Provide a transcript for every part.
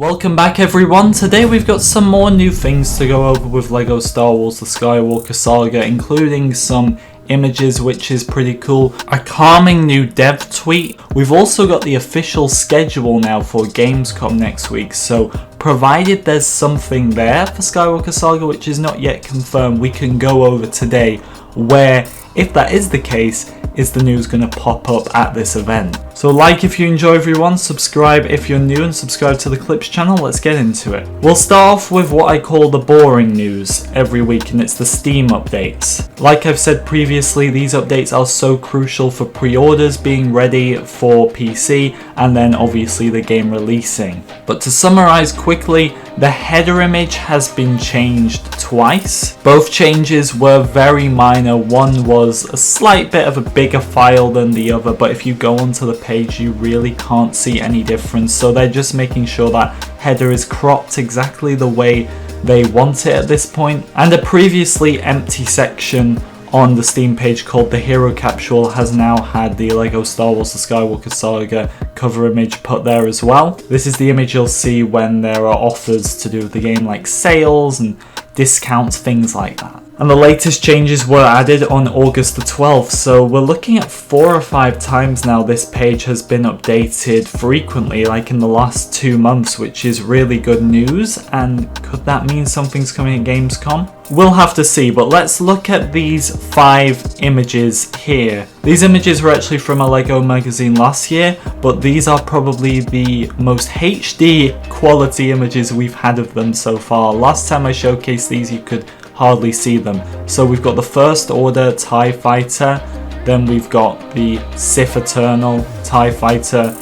Welcome back everyone. Today we've got some more new things to go over with LEGO Star Wars The Skywalker Saga, including some images, which is pretty cool, a calming new dev tweet. We've also got the official schedule now for Gamescom next week, so provided there's something there for Skywalker Saga which is not yet confirmed, we can go over today where, if that is the case, is the news going to pop up at this event. So like if you enjoy everyone, subscribe if you're new, and subscribe to the Clips channel. Let's get into it. We'll start off with what I call the boring news every week, and it's the Steam updates. Like I've said previously, these updates are so crucial for pre-orders being ready for PC and then obviously the game releasing. But to summarize quickly, the header image has been changed twice. Both changes were very minor. One was a slight bit of a bigger file than the other, but if you go onto the page you really can't see any difference. So they're just making sure that header is cropped exactly the way they want it at this point. And a previously empty section on the Steam page called the Hero Capsule has now had the LEGO Star Wars The Skywalker Saga cover image put there as well. This is the image you'll see when there are offers to do with the game, like sales and discounts, things like that. And the latest changes were added on August the 12th, so we're looking at 4 or 5 times now this page has been updated frequently, like in the last 2 months, which is really good news. And could that mean something's coming at Gamescom? We'll have to see, but let's look at these 5 images here. These images were actually from a LEGO magazine last year, but these are probably the most HD quality images we've had of them so far. Last time I showcased these you could hardly see them. So we've got the First Order TIE Fighter, then we've got the Sith Eternal TIE Fighter,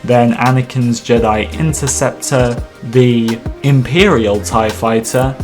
then Anakin's Jedi Interceptor, the Imperial TIE Fighter,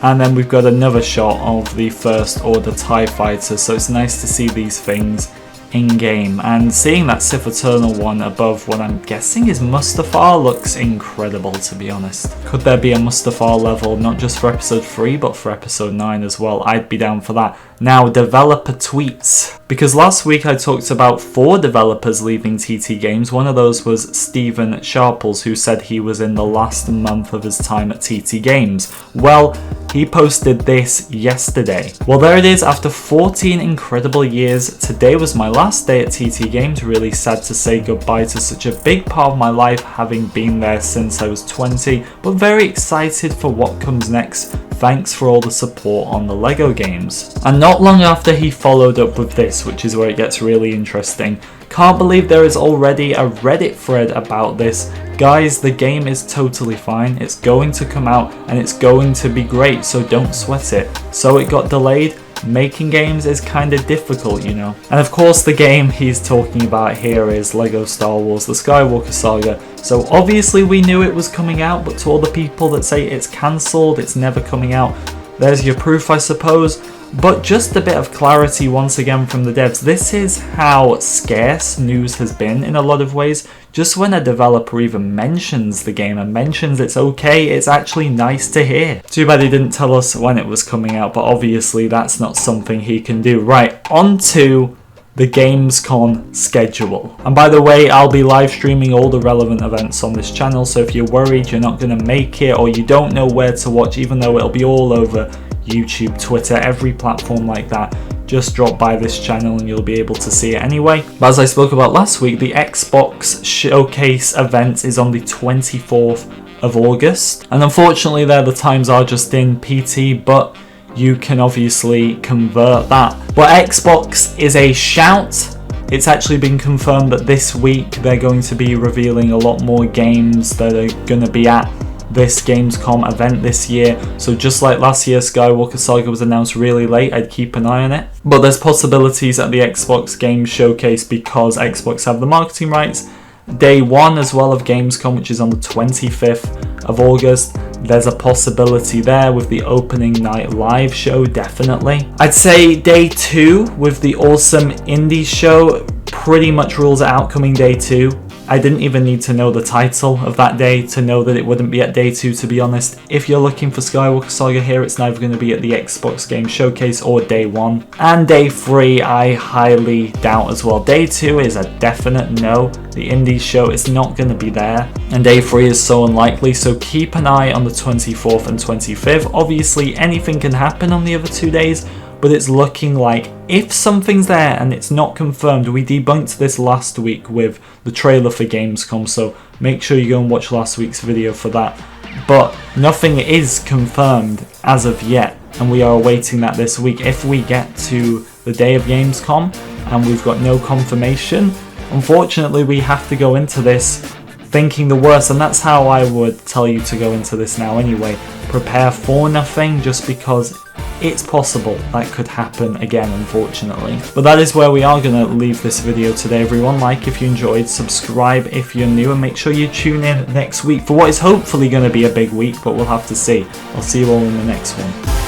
and then we've got another shot of the First Order TIE Fighter. So it's nice to see these things in-game, and seeing that Sith Eternal one above what I'm guessing is Mustafar looks incredible, to be honest. Could there be a Mustafar level not just for episode 3 but for episode 9 as well? I'd be down for that. Now, developer tweets, because last week I talked about 4 developers leaving TT Games. One of those was Stephen Sharples, who said he was in the last month of his time at TT Games. Well, he posted this yesterday. Well, there it is. After 14 incredible years, today was my last day at TT Games. Really sad to say goodbye to such a big part of my life, having been there since I was 20, but very excited for what comes next. Thanks for all the support on the LEGO games. And not long after, he followed up with this, which is where it gets really interesting. Can't believe there is already a Reddit thread about this. Guys, the game is totally fine. It's going to come out and it's going to be great, so don't sweat it. So it got delayed. Making games is kind of difficult, you know. And of course the game he's talking about here is LEGO Star Wars The Skywalker Saga. So obviously we knew it was coming out, but to all the people that say it's cancelled, it's never coming out, there's your proof, I suppose. But just a bit of clarity once again from the devs. This is how scarce news has been in a lot of ways. Just when a developer even mentions the game and mentions it's okay, it's actually nice to hear. Too bad he didn't tell us when it was coming out, but obviously that's not something he can do. Right, on to the Gamescom schedule. And by the way, I'll be live streaming all the relevant events on this channel, so if you're worried you're not going to make it or you don't know where to watch, even though it'll be all over YouTube, Twitter, every platform like that, just drop by this channel and you'll be able to see it anyway. But as I spoke about last week, the Xbox Showcase event is on the 24th of August. And unfortunately there the times are just in PT, but you can obviously convert that. But Xbox is a shout. It's actually been confirmed that this week they're going to be revealing a lot more games that are going to be at this Gamescom event this year. So just like last year, Skywalker Saga was announced really late, I'd keep an eye on it. But there's possibilities at the Xbox Game Showcase because Xbox have the marketing rights. Day 1 as well of Gamescom, which is on the 25th of August. There's a possibility there with the opening night live show, definitely. I'd say day 2 with the awesome indie show pretty much rules it out coming day 2. I didn't even need to know the title of that day to know that it wouldn't be at day 2, to be honest. If you're looking for Skywalker Saga here, it's neither going to be at the Xbox Game Showcase or day 1. And day 3, I highly doubt as well. Day 2 is a definite no. The Indies show is not going to be there. And day 3 is so unlikely, so keep an eye on the 24th and 25th. Obviously, anything can happen on the other 2 days, but it's looking like if something's there and it's not confirmed, we debunked this last week with the trailer for Gamescom, so make sure you go and watch last week's video for that. But nothing is confirmed as of yet, and we are awaiting that this week. If we get to the day of Gamescom and we've got no confirmation, unfortunately we have to go into this thinking the worst, and that's how I would tell you to go into this now anyway. Prepare for nothing, just because it's possible that could happen again, unfortunately. But that is where we are going to leave this video today, everyone. Like if you enjoyed, subscribe if you're new, and make sure you tune in next week for what is hopefully going to be a big week, but we'll have to see. I'll see you all in the next one.